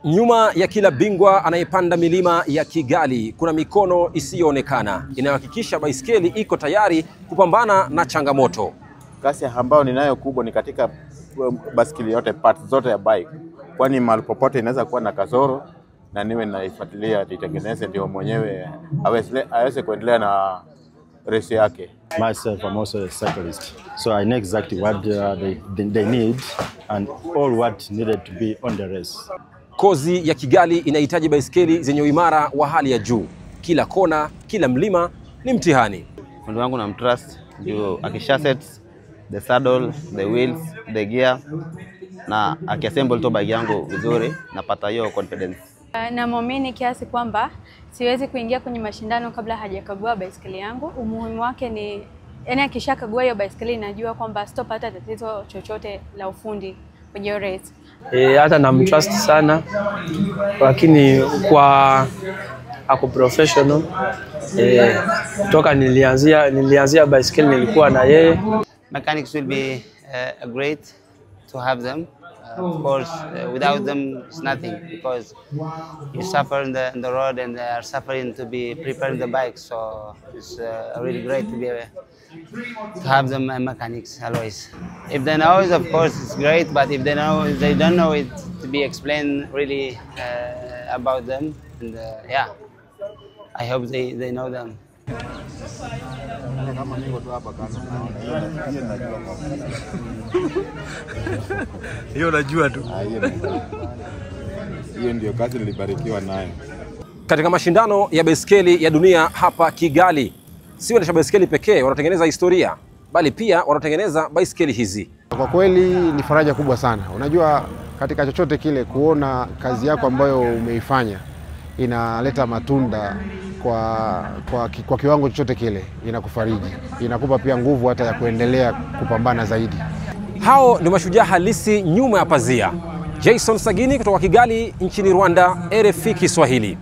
Nyuma ya kila bingwa anayepanda milima ya Kigali kuna mikono isiyoonekana inayohakikisha baiskeli iko tayari kupambana na changamoto. Kasi ambayo ninayo kubwa ni katika baiskeli yote, parts zote ya bike. Kwani mahali popote inaweza kuwa na kasoro na niwe naifuatilia nitengeneze ndio mwenyewe aweze kuendelea na race yake. Myself, I'm also a cyclist, so I know exactly what they need and all what needed to be on the race. Kozi ya Kigali inahitaji baiskeli zenye uimara wa hali ya juu. Kila kona, kila mlima ni mtihani. Fundi wangu na mtrust juu akisha set the saddle, the wheels, the gear na akiassemble to bike yangu vizuri napata hiyo confidence. Na muamini kiasi kwamba siwezi kuingia kwenye mashindano kabla hajakagua baiskeli yangu. Umuhimu wake ni yani akishakagua hiyo baiskeli najua kwamba sitopata tatizo chochote la ufundi kwenye race. Hata na mtrust sana, lakini kwa ako professional. Toka nilianzia baiskeli nilikuwa na yeye. Mechanics will be great to have them. Of course, without them, it's nothing because you suffer in the road and they are suffering to be preparing the bike. So it's really great to have them mechanics always. If they know it, of course, it's great. But if they don't know it, to be explained really about them. And yeah, I hope they know them. Hiyo najua tu. Hiyo ndio kazi nilibarikiwa nayo. Katika mashindano ya baiskeli ya dunia hapa Kigali, si waendesha baiskeli pekee wanatengeneza historia, bali pia wanatengeneza baiskeli hizi. Kwa kweli ni faraja kubwa sana. Unajua katika chochote kile kuona kazi yako ambayo umeifanya inaleta matunda kwa kiwango chochote kile, inakufariji, inakupa pia nguvu hata ya kuendelea kupambana zaidi. Hao ni mashujaa halisi nyuma ya pazia. Jason Sagini kutoka Kigali nchini Rwanda, RFI Kiswahili.